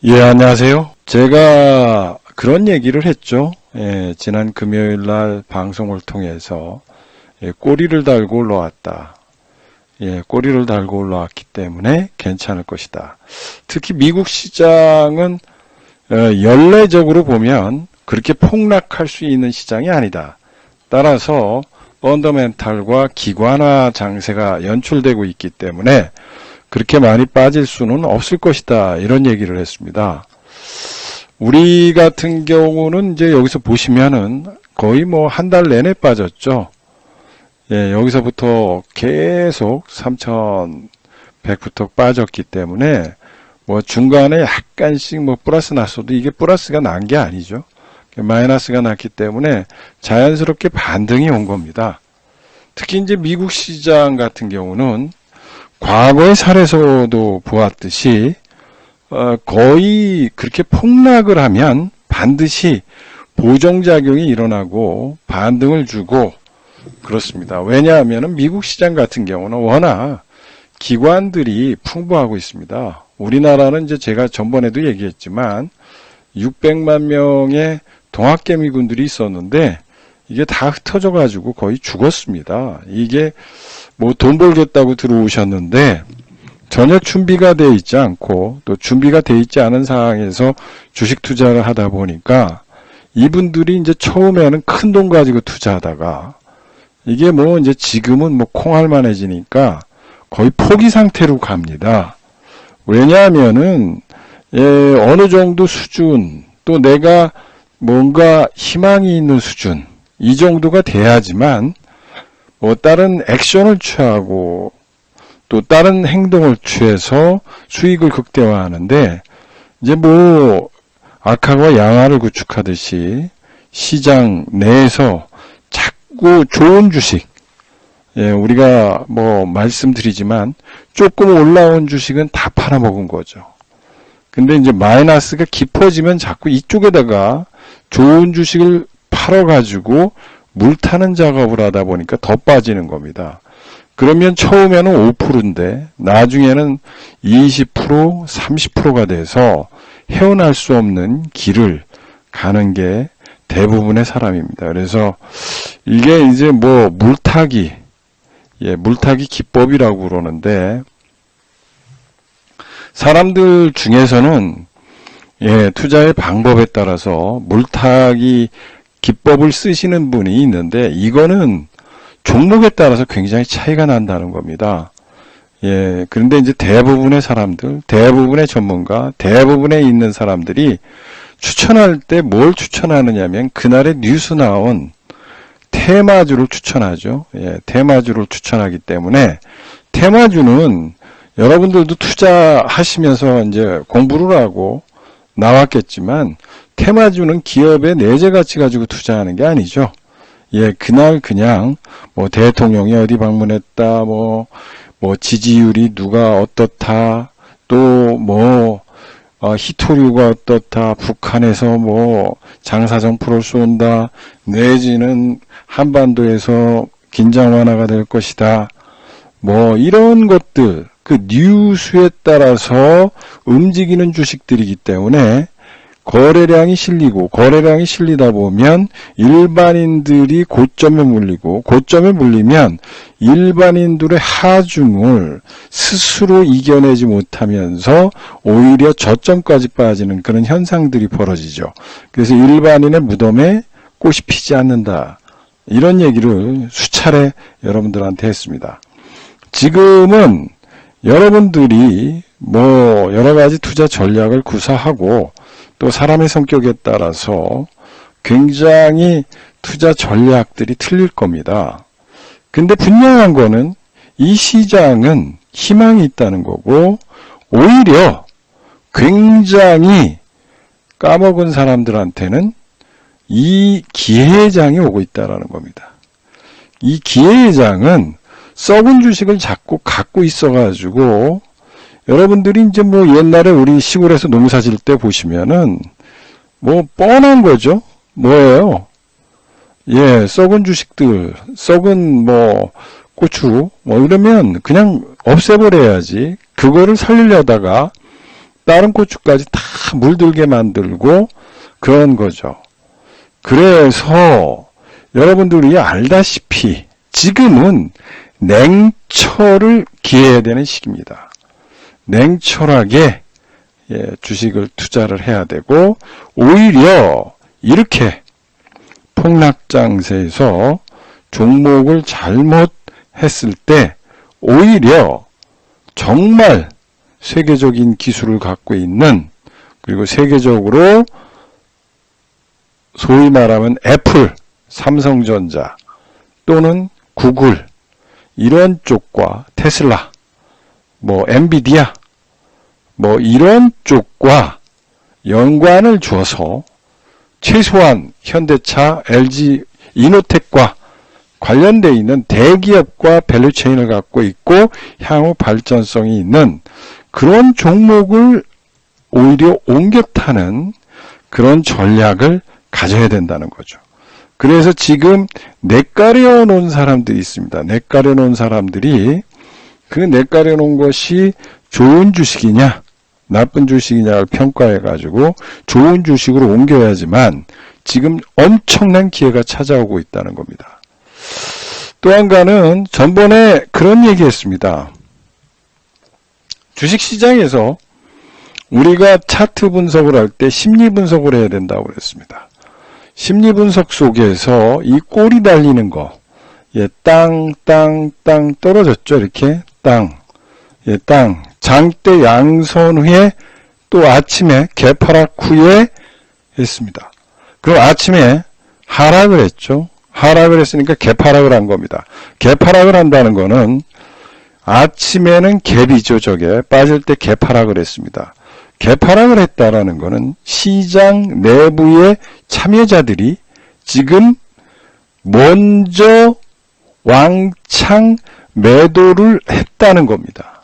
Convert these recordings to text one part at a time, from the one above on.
예, 안녕하세요. 제가 그런 얘기를 했죠. 예, 지난 금요일 날 방송을 통해서 꼬리를 달고 올라왔다. 예, 꼬리를 달고 올라왔기 때문에 괜찮을 것이다. 특히 미국 시장은 연례적으로 보면 그렇게 폭락할 수 있는 시장이 아니다. 따라서 펀더멘탈과 기관화 장세가 연출되고 있기 때문에 그렇게 많이 빠질 수는 없을 것이다. 이런 얘기를 했습니다. 우리 같은 경우는 이제 여기서 보시면은 거의 뭐 한 달 내내 빠졌죠. 예, 여기서부터 계속 3,100부터 빠졌기 때문에 뭐 중간에 약간씩 뭐 플러스 났어도 이게 플러스가 난 게 아니죠. 마이너스가 났기 때문에 자연스럽게 반등이 온 겁니다. 특히 이제 미국 시장 같은 경우는 과거의 사례에서도 보았듯이 거의 그렇게 폭락을 하면 반드시 보정작용이 일어나고 반등을 주고 그렇습니다. 왜냐하면 미국 시장 같은 경우는 워낙 기관들이 풍부하고 있습니다. 우리나라는 이제 제가 전번에도 얘기했지만 600만 명의 동학개미군들이 있었는데 이게 다 흩어져 가지고 거의 죽었습니다. 이게 뭐 돈 벌겠다고 들어오셨는데 전혀 준비가 되어 있지 않고 또 준비가 되어 있지 않은 상황에서 주식 투자를 하다 보니까 이분들이 이제 처음에는 큰 돈 가지고 투자하다가 이게 뭐 이제 지금은 뭐 콩알만해지니까 거의 포기 상태로 갑니다. 왜냐하면은 어느 정도 수준 또 내가 뭔가 희망이 있는 수준 이 정도가 돼야지만 뭐 다른 액션을 취하고 또 다른 행동을 취해서 수익을 극대화하는데 이제 뭐 악화와 양화를 구축하듯이 시장 내에서 자꾸 좋은 주식 우리가 뭐 말씀드리지만 조금 올라온 주식은 다 팔아먹은 거죠. 근데 이제 마이너스가 깊어지면 자꾸 이쪽에다가 좋은 주식을 팔아가지고 물 타는 작업을 하다 보니까 더 빠지는 겁니다. 그러면 처음에는 5%인데 나중에는 20%, 30%가 돼서 헤어날 수 없는 길을 가는 게 대부분의 사람입니다. 그래서 이게 이제 뭐 물타기, 물타기 기법이라고 그러는데 사람들 중에서는 투자의 방법에 따라서 물타기 기법을 쓰시는 분이 있는데 이거는 종목에 따라서 굉장히 차이가 난다는 겁니다. 그런데 이제 대부분의 사람들, 대부분의 전문가, 대부분에 있는 사람들이 추천할 때 뭘 추천하느냐면 그날의 뉴스 나온 테마주를 추천하죠. 테마주를 추천하기 때문에 테마주는 여러분들도 투자하시면서 이제 공부를 하고 나왔겠지만 테마주는 기업의 내재 가치 가지고 투자하는 게 아니죠. 그날 그냥 뭐 대통령이 어디 방문했다, 뭐 지지율이 누가 어떻다, 또 뭐 히토류가 어떻다, 북한에서 뭐 장사정포를 쏜다, 내지는 한반도에서 긴장 완화가 될 것이다, 뭐 이런 것들 그 뉴스에 따라서 움직이는 주식들이기 때문에 거래량이 실리고 거래량이 실리다 보면 일반인들이 고점에 물리고 고점에 물리면 일반인들의 하중을 스스로 이겨내지 못하면서 오히려 저점까지 빠지는 그런 현상들이 벌어지죠. 그래서 일반인의 무덤에 꽃이 피지 않는다. 이런 얘기를 수차례 여러분들한테 했습니다. 지금은 여러분들이 뭐 여러 가지 투자 전략을 구사하고 또 사람의 성격에 따라서 굉장히 투자 전략들이 틀릴 겁니다. 근데 분명한 거는 이 시장은 희망이 있다는 거고 오히려 굉장히 까먹은 사람들한테는 이 기회장이 오고 있다는 겁니다. 이 기회장은 썩은 주식을 자꾸 갖고 있어가지고 여러분들이 이제 뭐 옛날에 우리 시골에서 농사 질 때 보시면은 뭐 뻔한 거죠. 뭐예요? 썩은 주식들, 썩은 뭐 고추 뭐 이러면 그냥 없애버려야지. 그거를 살리려다가 다른 고추까지 다 물들게 만들고 그런 거죠. 그래서 여러분들이 알다시피 지금은 냉철을 기해야 되는 시기입니다. 냉철하게 주식을 투자를 해야 되고, 오히려 이렇게 폭락장세에서 종목을 잘못했을 때 오히려 정말 세계적인 기술을 갖고 있는, 그리고 세계적으로 소위 말하면 애플, 삼성전자 또는 구글 이런 쪽과 테슬라, 엔비디아 이런 쪽과 연관을 줘서 최소한 현대차, LG, 이노텍과 관련되어 있는 대기업과 밸류체인을 갖고 있고 향후 발전성이 있는 그런 종목을 오히려 옮겨 타는 그런 전략을 가져야 된다는 거죠. 그래서 지금 냇가려 놓은 사람들이 있습니다. 냇가려 놓은 사람들이 그 냇가려 놓은 것이 좋은 주식이냐 나쁜 주식이냐를 평가해 가지고 좋은 주식으로 옮겨야지만 지금 엄청난 기회가 찾아오고 있다는 겁니다. 또 한 가는 전번에 그런 얘기 했습니다. 주식시장에서 우리가 차트 분석을 할 때 심리 분석을 해야 된다고 그랬습니다. 심리 분석 속에서 이 꼬리 달리는 거, 땅 떨어졌죠. 이렇게 땅, 장대 양선 후에 또 아침에 개파락 후에 했습니다. 그럼 아침에 하락을 했죠. 하락을 했으니까 개파락을 한 겁니다. 개파락을 한다는 거는 아침에는 갭이죠. 저게 빠질 때 개파락을 했습니다. 개파락을 했다라는 거는 시장 내부의 참여자들이 지금 먼저 왕창 매도를 했다는 겁니다.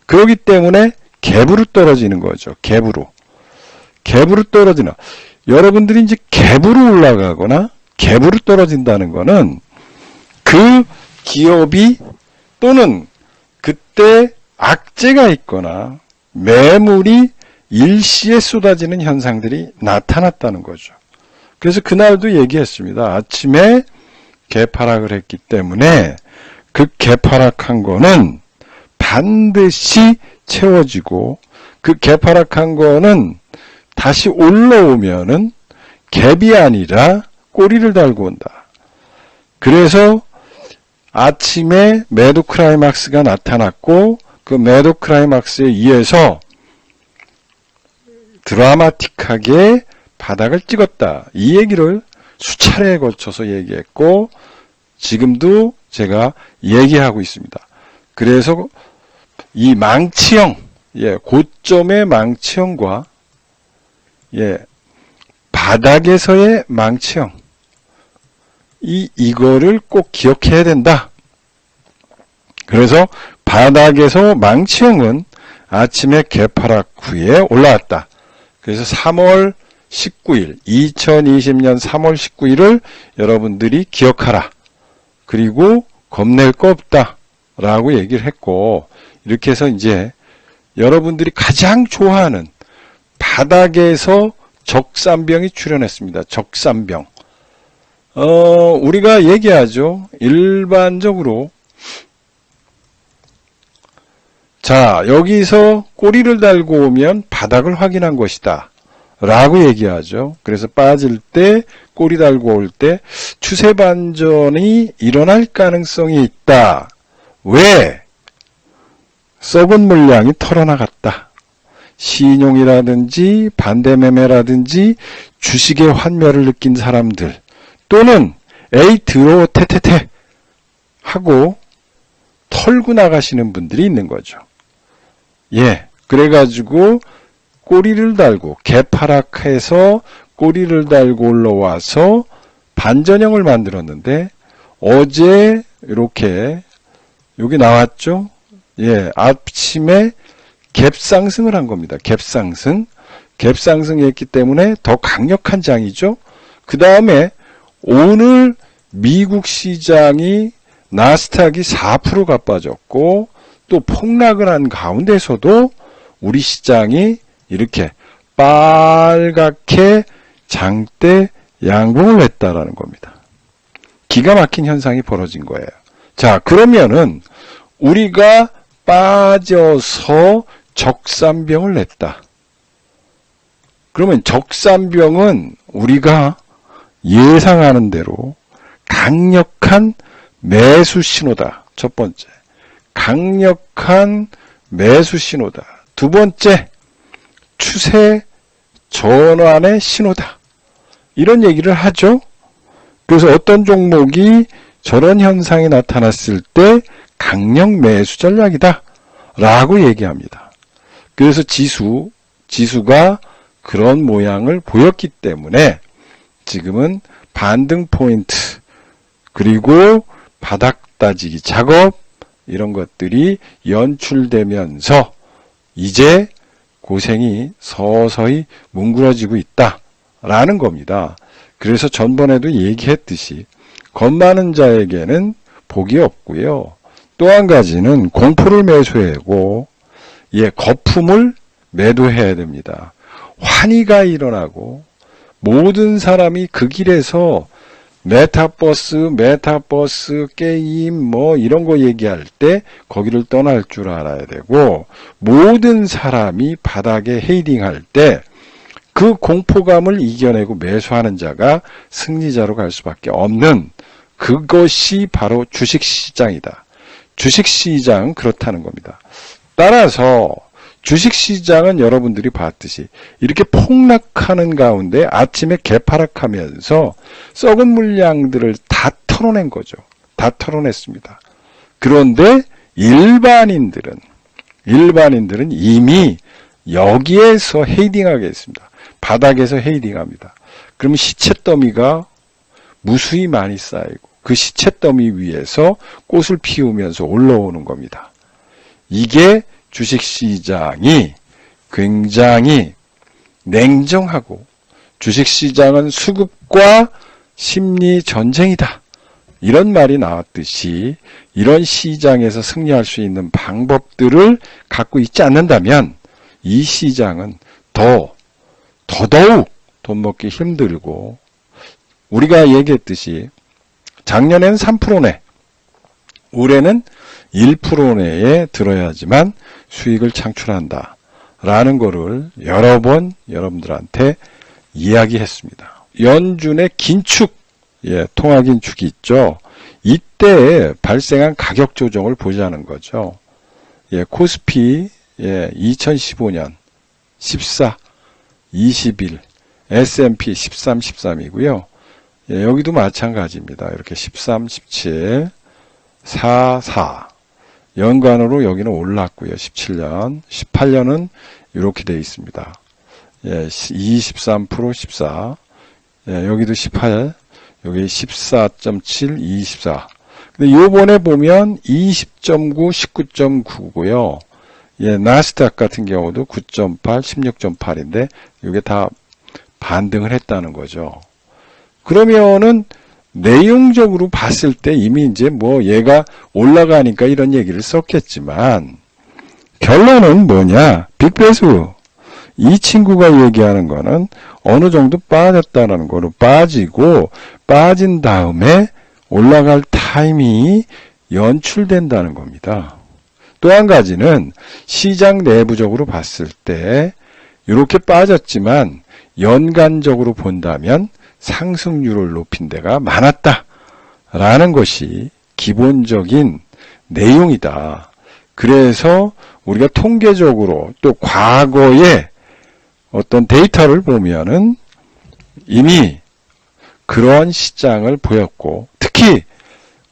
그렇기 때문에 갭으로 떨어지는 거죠. 갭으로 떨어지나. 여러분들이 이제 갭으로 올라가거나 갭으로 떨어진다는 거는 그 기업이 또는 그때 악재가 있거나 매물이 일시에 쏟아지는 현상들이 나타났다는 거죠. 그래서 그날도 얘기했습니다. 아침에 개파락을 했기 때문에 그 개파락한 거는 반드시 채워지고 그 개파락한 거는 다시 올라오면은 갭이 아니라 꼬리를 달고 온다. 그래서 아침에 매도 클라이막스가 나타났고 그 매도 클라이막스에 의해서 드라마틱하게 바닥을 찍었다. 이 얘기를 수차례에 걸쳐서 얘기했고 지금도 제가 얘기하고 있습니다. 그래서 이 망치형, 고점의 망치형과 바닥에서의 망치형, 이거를 꼭 기억해야 된다. 그래서 바닥에서 망치형은 아침에 개파락 후에 올라왔다. 그래서 3월 19일, 2020년 3월 19일을 여러분들이 기억하라. 그리고 겁낼 거 없다. 라고 얘기를 했고, 이렇게 해서 이제 여러분들이 가장 좋아하는 바닥에서 적산병이 출현했습니다. 적산병. 우리가 얘기하죠. 일반적으로. 자, 여기서 꼬리를 달고 오면 바닥을 확인한 것이다. 라고 얘기하죠. 그래서 빠질 때, 꼬리 달고 올 때 추세 반전이 일어날 가능성이 있다. 왜? 썩은 물량이 털어나갔다. 신용이라든지 반대매매라든지 주식의 환멸을 느낀 사람들 또는 에이 들어 태태태 하고 털고 나가시는 분들이 있는 거죠. 그래가지고 꼬리를 달고 개파락해서 꼬리를 달고 올라와서 반전형을 만들었는데 어제 이렇게 여기 나왔죠. 아침에 갭상승을 한 겁니다. 갭상승했기 때문에 더 강력한 장이죠. 그 다음에 오늘 미국 시장이 나스닥이 4%가 빠졌고 또 폭락을 한 가운데서도 우리 시장이 이렇게 빨갛게 장대 양봉을 냈다라는 겁니다. 기가 막힌 현상이 벌어진 거예요. 자, 그러면은 우리가 빠져서 적산병을 냈다. 그러면 적산병은 우리가 예상하는 대로 강력한 매수 신호다. 첫 번째. 강력한 매수 신호다. 두 번째. 추세 전환의 신호다. 이런 얘기를 하죠. 그래서 어떤 종목이 저런 현상이 나타났을 때 강력 매수 전략이다. 라고 얘기합니다. 그래서 지수가 그런 모양을 보였기 때문에 지금은 반등 포인트, 그리고 바닥 따지기 작업, 이런 것들이 연출되면서 이제 고생이 서서히 뭉그러지고 있다라는 겁니다. 그래서 전번에도 얘기했듯이 겁 많은 자에게는 복이 없고요. 또 한 가지는 공포를 매수하고 거품을 매도해야 됩니다. 환희가 일어나고 모든 사람이 그 길에서 메타버스 게임 뭐 이런 거 얘기할 때 거기를 떠날 줄 알아야 되고, 모든 사람이 바닥에 헤이딩할 때 그 공포감을 이겨내고 매수하는 자가 승리자로 갈 수밖에 없는, 그것이 바로 주식시장이다. 주식시장은 그렇다는 겁니다. 따라서 주식시장은 여러분들이 봤듯이 이렇게 폭락하는 가운데 아침에 개파락하면서 썩은 물량들을 다 털어낸 거죠. 다 털어냈습니다. 그런데 일반인들은 이미 여기에서 헤이딩하게 했습니다. 바닥에서 헤이딩합니다. 그러면 시체 더미가 무수히 많이 쌓이고 그 시체 더미 위에서 꽃을 피우면서 올라오는 겁니다. 이게 주식시장이 굉장히 냉정하고, 주식시장은 수급과 심리 전쟁이다. 이런 말이 나왔듯이 이런 시장에서 승리할 수 있는 방법들을 갖고 있지 않는다면 이 시장은 더더욱 돈 먹기 힘들고, 우리가 얘기했듯이 작년에는 3%네, 올해는 1% 내에 들어야지만 수익을 창출한다 라는 거를 여러 번 여러분들한테 이야기했습니다. 연준의 긴축, 통화긴축이 있죠. 이때 발생한 가격 조정을 보자는 거죠. 코스피 2015년 14, 21, S&P 13, 13이고요. 여기도 마찬가지입니다. 이렇게 13, 17, 4, 4. 연간으로 여기는 올랐고요. 17년, 18년은 이렇게 되어 있습니다. 23%, 14. 여기도 18, 여기 14.7, 24. 근데 요번에 보면 20.9, 19.9고요. 나스닥 같은 경우도 9.8, 16.8인데 이게 다 반등을 했다는 거죠. 그러면은 내용적으로 봤을 때 이미 이제 뭐 얘가 올라가니까 이런 얘기를 썼겠지만, 결론은 뭐냐? 빅배수. 이 친구가 얘기하는 거는 어느 정도 빠졌다는 거로 빠진 다음에 올라갈 타이밍이 연출된다는 겁니다. 또 한 가지는 시장 내부적으로 봤을 때 이렇게 빠졌지만 연간적으로 본다면 상승률을 높인 데가 많았다라는 것이 기본적인 내용이다. 그래서 우리가 통계적으로 또 과거의 어떤 데이터를 보면은 이미 그런 시장을 보였고, 특히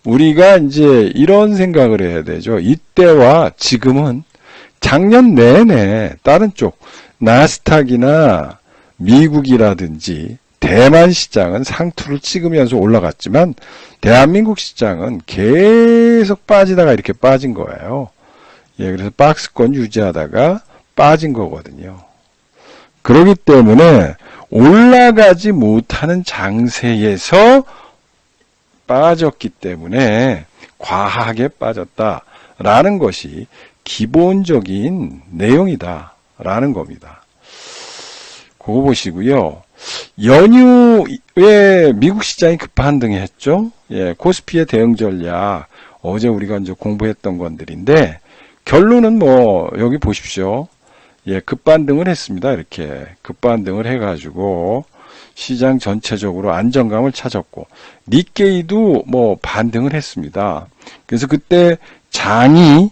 우리가 이제 이런 생각을 해야 되죠. 이때와 지금은 작년 내내 다른 쪽 나스닥이나 미국이라든지 대만 시장은 상투를 찍으면서 올라갔지만 대한민국 시장은 계속 빠지다가 이렇게 빠진 거예요. 그래서 박스권 유지하다가 빠진 거거든요. 그렇기 때문에 올라가지 못하는 장세에서 빠졌기 때문에 과하게 빠졌다라는 것이 기본적인 내용이다. 라는 겁니다. 그거 보시고요. 연휴에 미국 시장이 급반등했죠. 예, 코스피의 대응 전략 어제 우리가 이제 공부했던 것들인데 결론은 뭐 여기 보십시오. 예, 급반등을 했습니다. 이렇게 급반등을 해가지고 시장 전체적으로 안정감을 찾았고 니케이도 뭐 반등을 했습니다. 그래서 그때 장이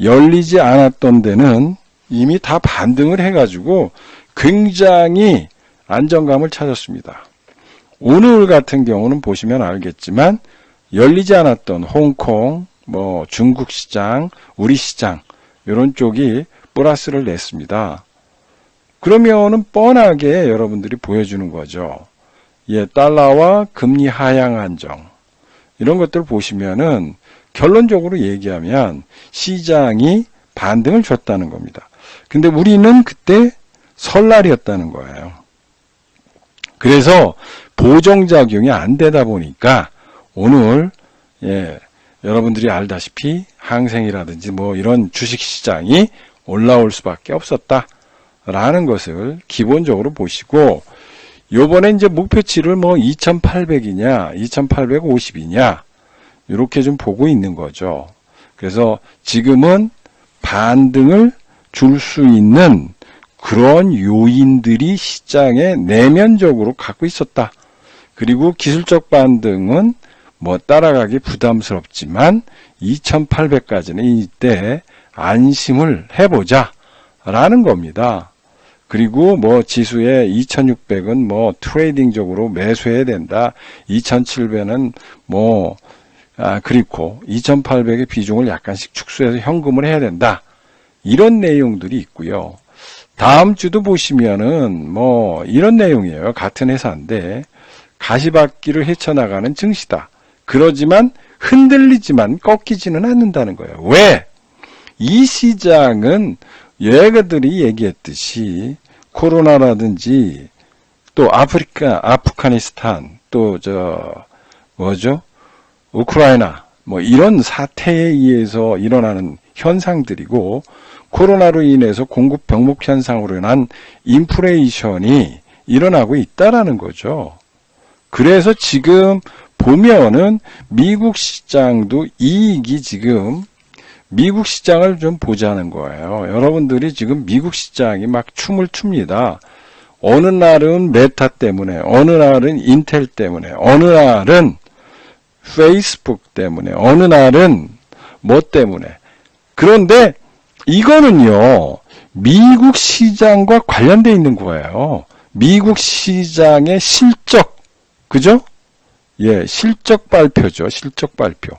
열리지 않았던 데는 이미 다 반등을 해가지고 굉장히 안정감을 찾았습니다. 오늘 같은 경우는 보시면 알겠지만 열리지 않았던 홍콩, 뭐 중국 시장, 우리 시장 이런 쪽이 플러스를 냈습니다. 그러면은 뻔하게 여러분들이 보여주는 거죠. 예, 달러와 금리 하향 안정 이런 것들 보시면은 결론적으로 얘기하면 시장이 반등을 줬다는 겁니다. 근데 우리는 그때 설날이었다는 거예요. 그래서 보정작용이 안 되다 보니까 오늘 예, 여러분들이 알다시피 항생이라든지 뭐 이런 주식시장이 올라올 수밖에 없었다라는 것을 기본적으로 보시고 요번에 이제 목표치를 뭐 2800이냐 2850이냐 이렇게 좀 보고 있는 거죠. 그래서 지금은 반등을 줄 수 있는 그런 요인들이 시장에 내면적으로 갖고 있었다. 그리고 기술적 반등은 뭐 따라가기 부담스럽지만 2800까지는 이때 안심을 해보자 라는 겁니다. 그리고 뭐 지수의 2600은 뭐 트레이딩적으로 매수해야 된다. 2700은 뭐 그리고 2800의 비중을 약간씩 축소해서 현금을 해야 된다. 이런 내용들이 있고요. 다음 주도 보시면은 뭐 이런 내용이에요. 같은 회사인데 가시밭길을 헤쳐나가는 증시다. 그러지만 흔들리지만 꺾이지는 않는다는 거예요. 왜? 이 시장은 얘가들이 얘기했듯이 코로나라든지 또 아프가니스탄 또 우크라이나 뭐 이런 사태에 의해서 일어나는 현상들이고 코로나로 인해서 공급 병목 현상으로 인한 인플레이션이 일어나고 있다라는 거죠. 그래서 지금 보면은 미국 시장도 이익이 지금 미국 시장을 좀 보자는 거예요. 여러분들이 지금 미국 시장이 막 춤을 춥니다. 어느 날은 메타 때문에, 어느 날은 인텔 때문에, 어느 날은 페이스북 때문에, 어느 날은 뭐 때문에. 그런데 이거는요, 미국 시장과 관련되어 있는 거예요. 미국 시장의 실적, 그죠? 예, 실적 발표죠. 실적 발표.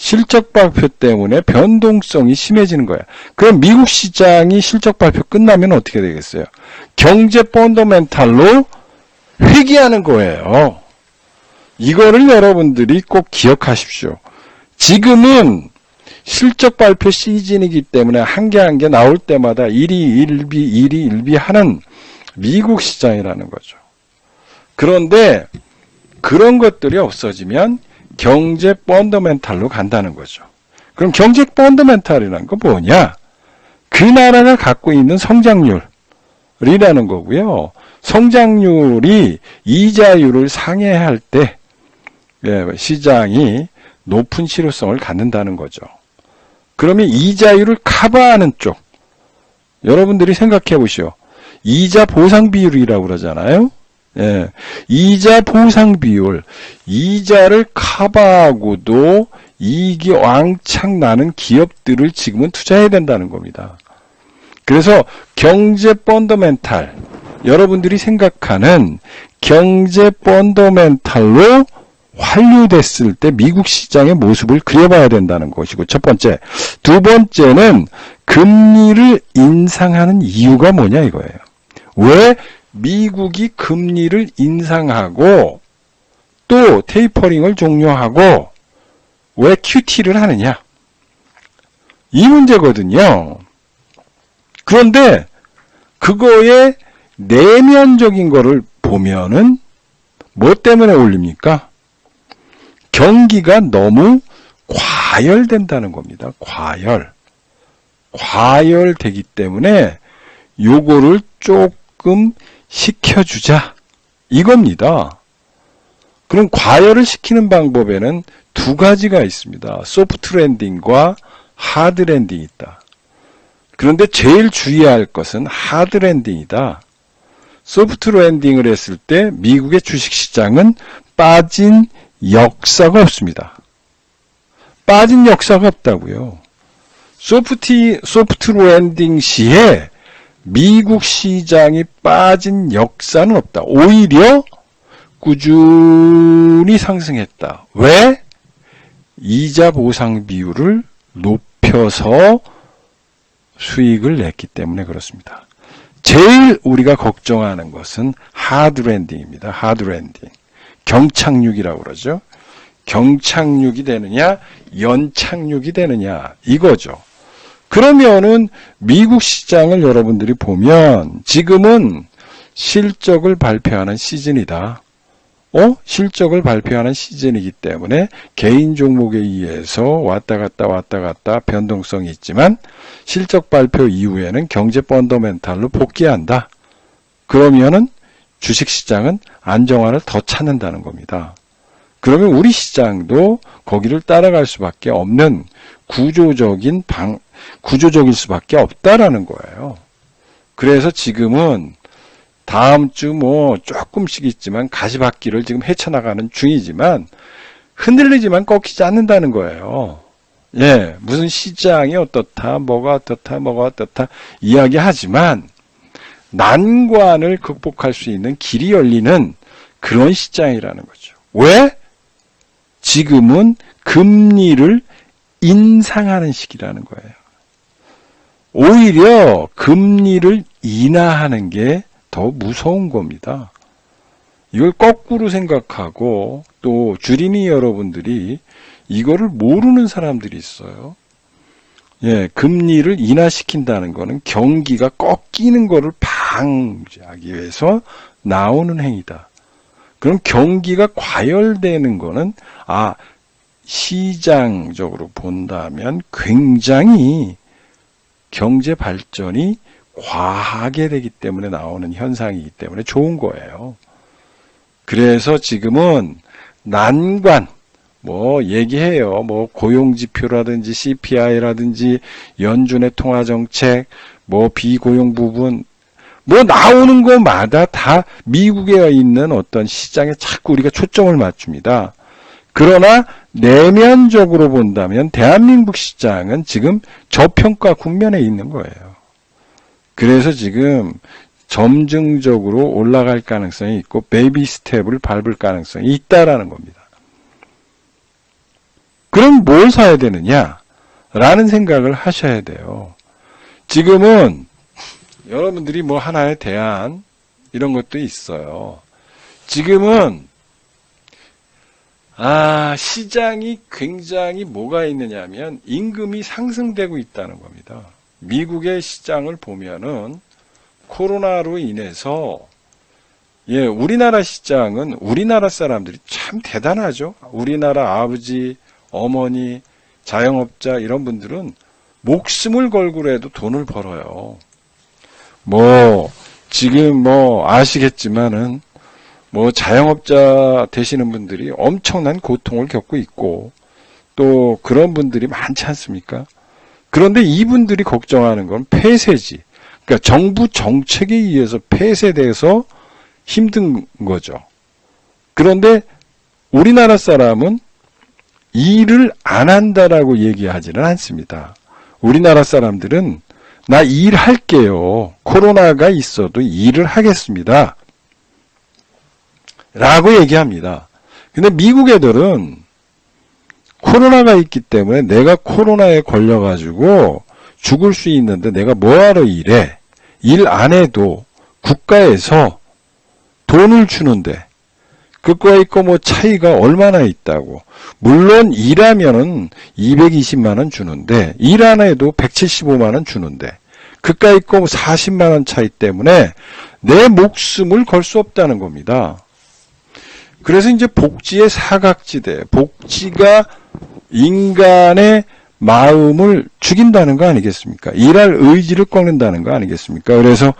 실적 발표 때문에 변동성이 심해지는 거야. 그럼 미국 시장이 실적 발표 끝나면 어떻게 되겠어요? 경제 펀더멘탈로 회귀하는 거예요. 이거를 여러분들이 꼭 기억하십시오. 지금은 실적 발표 시즌이기 때문에 한 개 한 개 나올 때마다 일희일비 하는 미국 시장이라는 거죠. 그런데 그런 것들이 없어지면 경제 펀더멘탈로 간다는 거죠. 그럼 경제 펀더멘탈이라는 건 뭐냐? 그 나라가 갖고 있는 성장률이라는 거고요. 성장률이 이자율을 상회할 때 시장이 높은 실효성을 갖는다는 거죠. 그러면 이자율을 커버하는 쪽, 여러분들이 생각해 보시오. 이자 보상 비율이라고 그러잖아요. 예, 이자 보상 비율, 이자를 커버하고도 이익이 왕창 나는 기업들을 지금은 투자해야 된다는 겁니다. 그래서 경제 펀더멘탈, 여러분들이 생각하는 경제 펀더멘탈로 환류됐을 때 미국 시장의 모습을 그려봐야 된다는 것이고, 첫 번째. 두 번째는 금리를 인상하는 이유가 뭐냐 이거예요. 왜 미국이 금리를 인상하고 또 테이퍼링을 종료하고 왜 QT를 하느냐? 이 문제거든요. 그런데 그거의 내면적인 거를 보면은 뭐 때문에 올립니까? 경기가 너무 과열된다는 겁니다. 과열되기 때문에 요거를 조금 식혀주자. 이겁니다. 그럼 과열을 시키는 방법에는 두 가지가 있습니다. 소프트 랜딩과 하드 랜딩이 있다. 그런데 제일 주의할 것은 하드 랜딩이다. 소프트 랜딩을 했을 때 미국의 주식시장은 빠진 역사가 없습니다. 빠진 역사가 없다고요. 소프트 랜딩 시에 미국 시장이 빠진 역사는 없다. 오히려 꾸준히 상승했다. 왜? 이자 보상 비율을 높여서 수익을 냈기 때문에 그렇습니다. 제일 우리가 걱정하는 것은 하드 랜딩입니다. 하드 랜딩. 경착륙이라고 그러죠. 경착륙이 되느냐, 연착륙이 되느냐, 이거죠. 그러면은 미국 시장을 여러분들이 보면 지금은 실적을 발표하는 시즌이다. 실적을 발표하는 시즌이기 때문에 개인 종목에 의해서 왔다 갔다 변동성이 있지만 실적 발표 이후에는 경제 펀더멘탈로 복귀한다. 그러면은 주식시장은 안정화를 더 찾는다는 겁니다. 그러면 우리 시장도 거기를 따라갈 수밖에 없는 구조적일 수밖에 없다라는 거예요. 그래서 지금은 다음 주 조금씩 있지만 가시밭길을 지금 헤쳐나가는 중이지만 흔들리지만 꺾이지 않는다는 거예요. 예, 무슨 시장이 어떻다, 뭐가 어떻다 이야기하지만 난관을 극복할 수 있는 길이 열리는 그런 시장이라는 거죠. 왜? 지금은 금리를 인상하는 시기라는 거예요. 오히려 금리를 인하하는 게 더 무서운 겁니다. 이걸 거꾸로 생각하고 또 주린이 여러분들이 이거를 모르는 사람들이 있어요. 예, 금리를 인하시킨다는 거는 경기가 꺾이는 거를 방지하기 위해서 나오는 행위다. 그럼 경기가 과열되는 거는 시장적으로 본다면 굉장히 경제 발전이 과하게 되기 때문에 나오는 현상이기 때문에 좋은 거예요. 그래서 지금은 난관, 얘기해요. 고용지표라든지 CPI라든지 연준의 통화정책, 비고용 부분, 나오는 것마다 다 미국에 있는 어떤 시장에 자꾸 우리가 초점을 맞춥니다. 그러나 내면적으로 본다면 대한민국 시장은 지금 저평가 국면에 있는 거예요. 그래서 지금 점증적으로 올라갈 가능성이 있고 베이비 스텝을 밟을 가능성이 있다라는 겁니다. 그럼 뭘 사야 되느냐? 라는 생각을 하셔야 돼요. 지금은 여러분들이 하나의 대안 이런 것도 있어요. 지금은 시장이 굉장히 뭐가 있느냐면 임금이 상승되고 있다는 겁니다. 미국의 시장을 보면은 코로나로 인해서 우리나라 시장은 우리나라 사람들이 참 대단하죠. 우리나라 아버지, 어머니, 자영업자 이런 분들은 목숨을 걸고라도 돈을 벌어요. 지금 아시겠지만은 자영업자 되시는 분들이 엄청난 고통을 겪고 있고 또 그런 분들이 많지 않습니까? 그런데 이분들이 걱정하는 건 폐쇄지. 그러니까 정부 정책에 의해서 폐쇄돼서 힘든 거죠. 그런데 우리나라 사람은 일을 안 한다라고 얘기하지는 않습니다. 우리나라 사람들은 나 일할게요. 코로나가 있어도 일을 하겠습니다. 라고 얘기합니다. 근데 미국 애들은 코로나가 있기 때문에 내가 코로나에 걸려가지고 죽을 수 있는데 내가 뭐하러 일해? 일 안 해도 국가에서 돈을 주는데 그거와 있고 차이가 얼마나 있다고. 물론 일하면은 220만 원 주는데 일 안 해도 175만 원 주는데 그가 있고 40만 원 차이 때문에 내 목숨을 걸 수 없다는 겁니다. 그래서 이제 복지의 사각지대, 복지가 인간의 마음을 죽인다는 거 아니겠습니까? 일할 의지를 꺾는다는 거 아니겠습니까? 그래서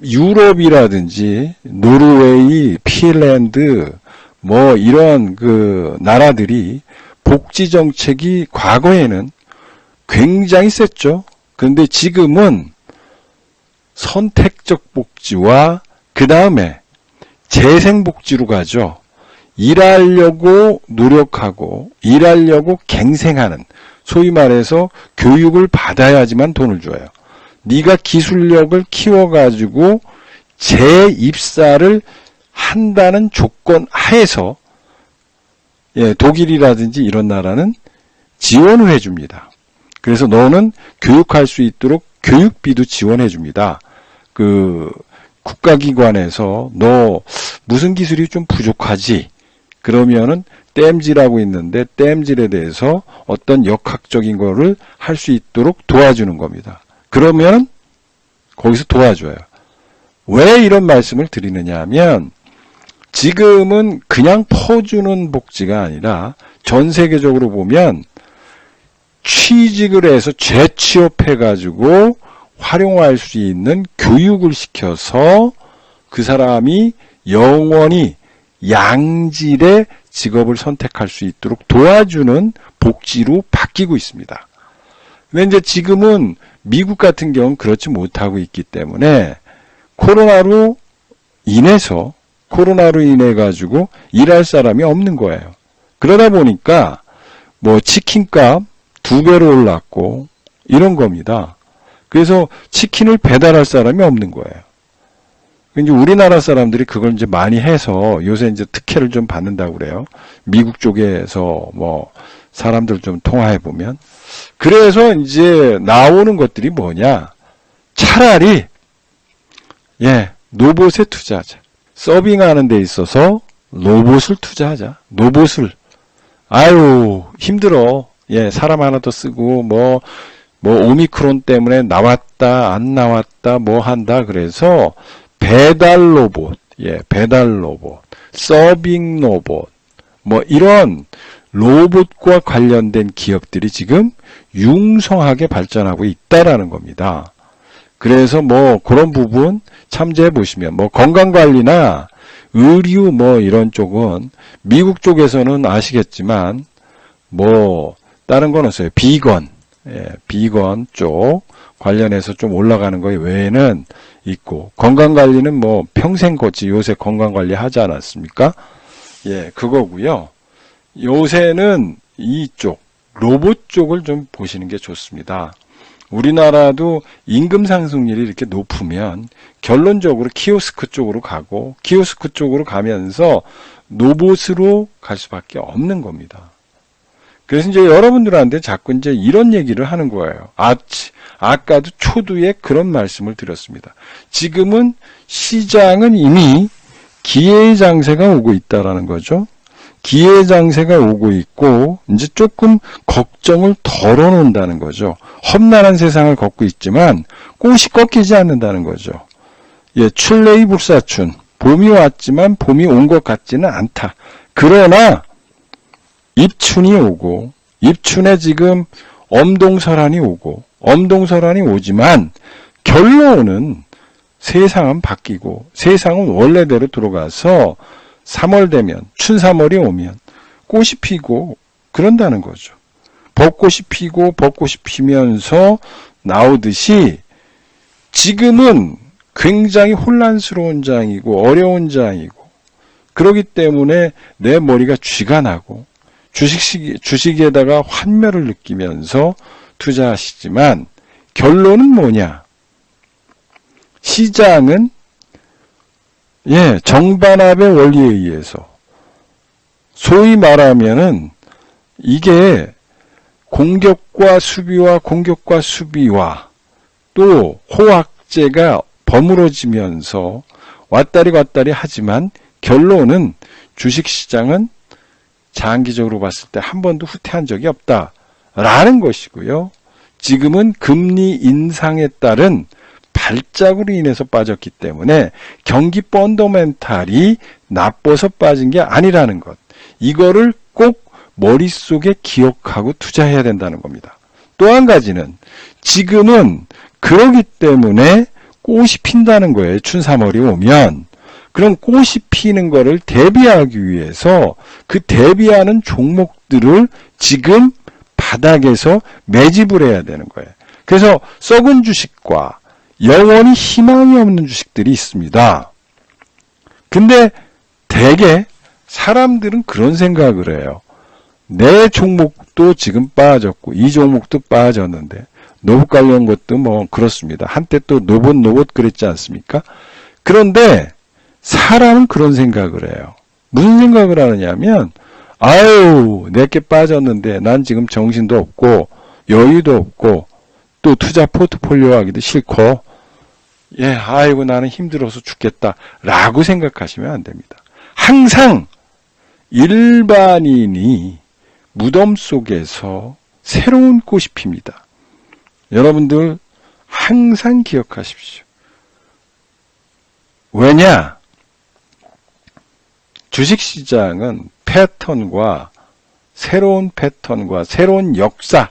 유럽이라든지 노르웨이, 핀란드 뭐 이런 그 나라들이 복지 정책이 과거에는 굉장히 셌죠. 그런데 지금은 선택적 복지와 그 다음에 재생복지로 가죠. 일하려고 노력하고 일하려고 갱생하는, 소위 말해서 교육을 받아야지만 돈을 줘요. 네가 기술력을 키워가지고 재입사를 한다는 조건 하에서, 예, 독일이라든지 이런 나라는 지원을 해줍니다. 그래서 너는 교육할 수 있도록 교육비도 지원해 줍니다. 그 국가기관에서 너 무슨 기술이 좀 부족하지? 그러면은 땜질하고 있는데 땜질에 대해서 어떤 역학적인 거를 할 수 있도록 도와주는 겁니다. 그러면 거기서 도와줘요. 왜 이런 말씀을 드리느냐 하면 지금은 그냥 퍼주는 복지가 아니라 전 세계적으로 보면 취직을 해서 재취업해가지고 활용할 수 있는 교육을 시켜서 그 사람이 영원히 양질의 직업을 선택할 수 있도록 도와주는 복지로 바뀌고 있습니다. 근데 이제 지금은 미국 같은 경우는 그렇지 못하고 있기 때문에 코로나로 인해 가지고 일할 사람이 없는 거예요. 그러다 보니까 뭐 치킨값 2배로 올랐고 이런 겁니다. 그래서 치킨을 배달할 사람이 없는 거예요. 이제 우리나라 사람들이 그걸 이제 많이 해서 요새 이제 특혜를 좀 받는다고 그래요. 미국 쪽에서 뭐 사람들 좀 통화해 보면. 그래서 이제 나오는 것들이 뭐냐? 차라리 로봇에 투자하자. 서빙하는 데 있어서 로봇을 투자하자. 로봇을. 아유, 힘들어. 사람 하나 더 쓰고 뭐 오미크론 때문에 나왔다 안 나왔다 뭐 한다. 그래서 배달 로봇, 배달 로봇, 서빙 로봇, 뭐 이런 로봇과 관련된 기업들이 지금 융성하게 발전하고 있다라는 겁니다. 그래서 뭐 그런 부분 참조해 보시면 뭐 건강관리나 의류 뭐 이런 쪽은 미국 쪽에서는 아시겠지만 뭐 다른 건 없어요. 비건 쪽 관련해서 좀 올라가는 거 외에는 있고, 건강관리는 뭐 평생 걷지 요새 건강관리 하지 않았습니까? 그거고요. 요새는 이쪽 로봇 쪽을 좀 보시는 게 좋습니다. 우리나라도 임금 상승률이 이렇게 높으면 결론적으로 키오스크 쪽으로 가고, 키오스크 쪽으로 가면서 로봇으로 갈 수밖에 없는 겁니다. 그래서 이제 여러분들한테 자꾸 이제 이런 얘기를 하는 거예요. 아까도 초두에 그런 말씀을 드렸습니다. 지금은 시장은 이미 기회의 장세가 오고 있다라는 거죠. 기회의 장세가 오고 있고, 이제 조금 걱정을 덜어놓는다는 거죠. 험난한 세상을 걷고 있지만 꽃이 꺾이지 않는다는 거죠. 출래의 불사춘. 봄이 왔지만 봄이 온 것 같지는 않다. 그러나 입춘이 오고, 입춘에 지금 엄동설한이 오고, 엄동설한이 오지만 결론은 세상은 바뀌고, 세상은 원래대로 들어가서 3월 되면, 춘3월이 오면 꽃이 피고 그런다는 거죠. 벚꽃이 피고 벚꽃이 피면서 나오듯이 지금은 굉장히 혼란스러운 장이고 어려운 장이고, 그렇기 때문에 내 머리가 쥐가 나고 주식에다가 환멸을 느끼면서 투자하시지만 결론은 뭐냐? 시장은 정반합의 원리에 의해서, 소위 말하면은 이게 공격과 수비와 공격과 수비와 또 호황제가 버무러지면서 왔다리 갔다리 하지만 결론은 주식시장은 장기적으로 봤을 때 한 번도 후퇴한 적이 없다라는 것이고요. 지금은 금리 인상에 따른 발작으로 인해서 빠졌기 때문에 경기 펀더멘탈이 나빠서 빠진 게 아니라는 것. 이거를 꼭 머릿속에 기억하고 투자해야 된다는 겁니다. 또 한 가지는 지금은 그러기 때문에 꽃이 핀다는 거예요. 춘3월이 오면. 그럼 꽃이 피는 거를 대비하기 위해서 그 대비하는 종목들을 지금 바닥에서 매집을 해야 되는 거예요. 그래서 썩은 주식과 영원히 희망이 없는 주식들이 있습니다. 근데 대개 사람들은 그런 생각을 해요. 내 종목도 지금 빠졌고 이 종목도 빠졌는데 노봇 관련 것도 뭐 그렇습니다. 한때 또 노봇 그랬지 않습니까? 그런데 사람은 그런 생각을 해요. 무슨 생각을 하느냐면 아유 내게 빠졌는데 난 지금 정신도 없고 여유도 없고 또 투자 포트폴리오 하기도 싫고 아이고 나는 힘들어서 죽겠다 라고 생각하시면 안 됩니다. 항상 일반인이 무덤 속에서 새로운 꽃이 핍니다. 여러분들 항상 기억하십시오. 왜냐? 주식시장은 패턴과 새로운 역사,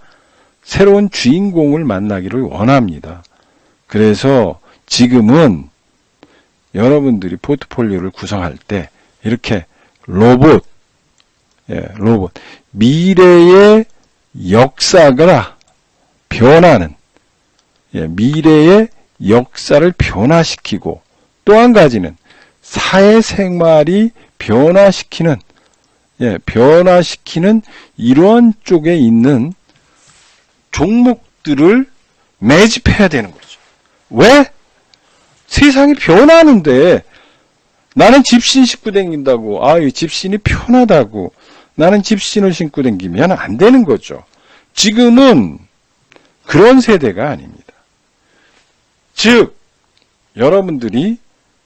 새로운 주인공을 만나기를 원합니다. 그래서 지금은 여러분들이 포트폴리오를 구성할 때 이렇게 로봇, 미래의 역사가 변하는, 미래의 역사를 변화시키고 또 한 가지는 사회생활이 변화시키는 이러한 쪽에 있는 종목들을 매집해야 되는 거죠. 왜? 세상이 변하는데 나는 집신 신고 다닌다고 집신이 편하다고 나는 집신을 신고 다니면 안 되는 거죠. 지금은 그런 세대가 아닙니다. 즉 여러분들이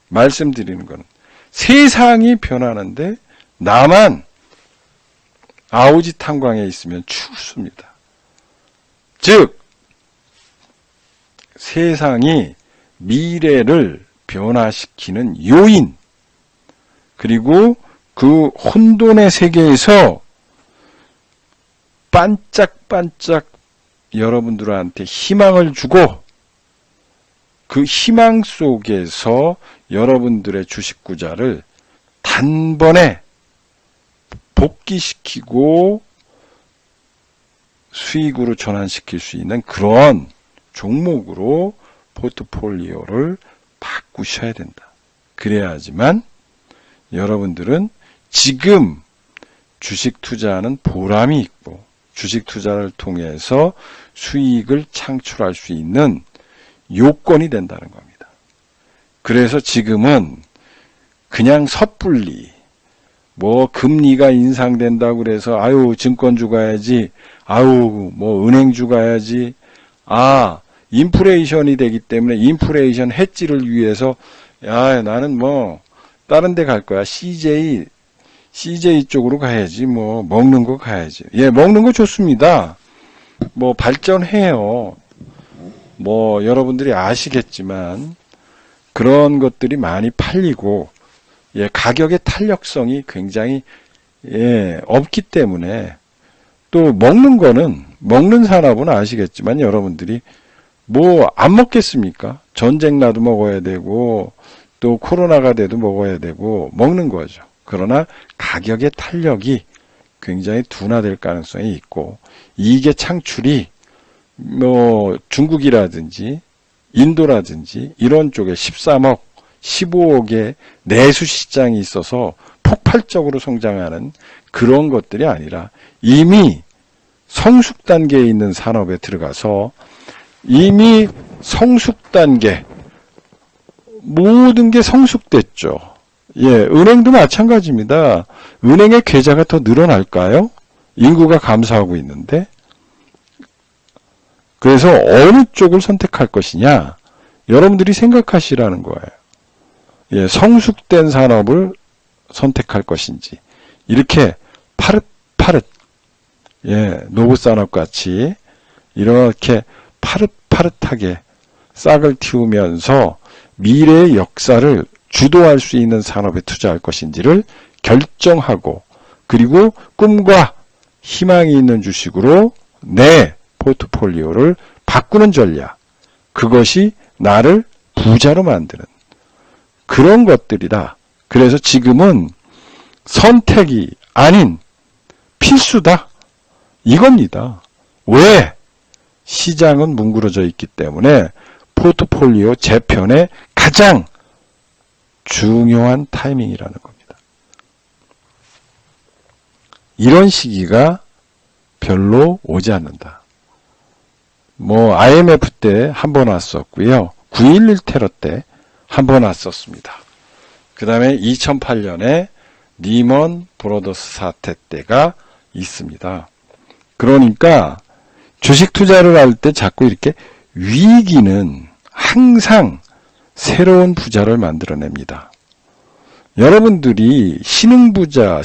말씀드리는 것은 세상이 변하는데 나만 아우지 탄광에 있으면 춥습니다. 즉 세상이 미래를 변화시키는 요인 그리고 그 혼돈의 세계에서 반짝반짝 여러분들한테 희망을 주고 그 희망 속에서 여러분들의 주식구자를 단번에 복귀시키고 수익으로 전환시킬 수 있는 그런 종목으로 포트폴리오를 바꾸셔야 된다. 그래야지만 여러분들은 지금 주식 투자하는 보람이 있고 주식 투자를 통해서 수익을 창출할 수 있는 요건이 된다는 겁니다. 그래서 지금은 그냥 섣불리 금리가 인상된다고 그래서 증권주 가야지 은행주 가야지 인플레이션이 되기 때문에 인플레이션 해지를 위해서 나는 다른 데 갈 거야. CJ 쪽으로 가야지. 먹는 거 가야지. 먹는 거 좋습니다. 발전해요. 여러분들이 아시겠지만 그런 것들이 많이 팔리고 가격의 탄력성이 굉장히 없기 때문에 또 먹는 산업은 아시겠지만 여러분들이 안 먹겠습니까? 전쟁 나도 먹어야 되고 또 코로나가 돼도 먹어야 되고 먹는 거죠. 그러나 가격의 탄력이 굉장히 둔화될 가능성이 있고 이익의 창출이 중국이라든지 인도라든지 이런 쪽에 13억, 15억의 내수 시장이 있어서 폭발적으로 성장하는 그런 것들이 아니라 이미 성숙 단계에 있는 산업에 들어가서 이미 성숙 단계 모든 게 성숙됐죠. 은행도 마찬가지입니다. 은행의 계좌가 더 늘어날까요? 인구가 감소하고 있는데. 그래서 어느 쪽을 선택할 것이냐? 여러분들이 생각하시라는 거예요. 성숙된 산업을 선택할 것인지. 이렇게 파릇파릇, 노브산업 같이 이렇게 파릇파릇하게 싹을 틔우면서 미래의 역사를 주도할 수 있는 산업에 투자할 것인지를 결정하고 그리고 꿈과 희망이 있는 주식으로 내 포트폴리오를 바꾸는 전략. 그것이 나를 부자로 만드는 그런 것들이다. 그래서 지금은 선택이 아닌 필수다. 이겁니다. 왜? 시장은 뭉그러져 있기 때문에 포트폴리오 재편의 가장 중요한 타이밍이라는 겁니다. 이런 시기가 별로 오지 않는다. IMF 때 한 번 왔었고요. 9.11 테러 때 한 번 왔었습니다. 그 다음에 2008년에 리먼 브로더스 사태 때가 있습니다. 그러니까 주식 투자를 할 때 자꾸 이렇게 위기는 항상 새로운 부자를 만들어냅니다. 여러분들이 신흥부자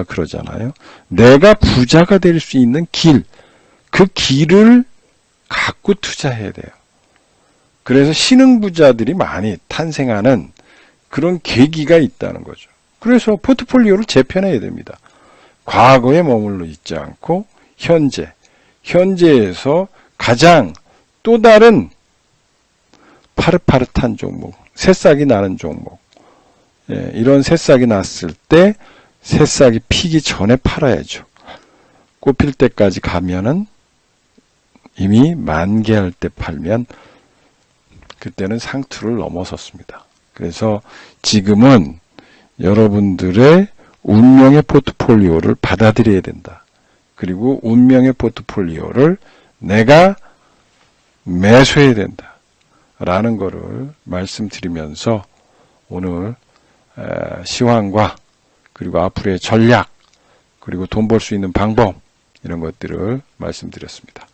그러잖아요. 내가 부자가 될 수 있는 길, 그 길을 갖고 투자해야 돼요. 그래서 신흥부자들이 많이 탄생하는 그런 계기가 있다는 거죠. 그래서 포트폴리오를 재편해야 됩니다. 과거에 머물러 있지 않고 현재에서 가장 또 다른 파릇파릇한 종목, 새싹이 나는 종목, 이런 새싹이 났을 때 새싹이 피기 전에 팔아야죠. 꽃필 때까지 가면은 이미 만개할 때 팔면 그때는 상투를 넘어섰습니다. 그래서 지금은 여러분들의 운명의 포트폴리오를 받아들여야 된다. 그리고 운명의 포트폴리오를 내가 매수해야 된다. 라는 거를 말씀드리면서 오늘 시황과 그리고 앞으로의 전략 그리고 돈 벌 수 있는 방법 이런 것들을 말씀드렸습니다.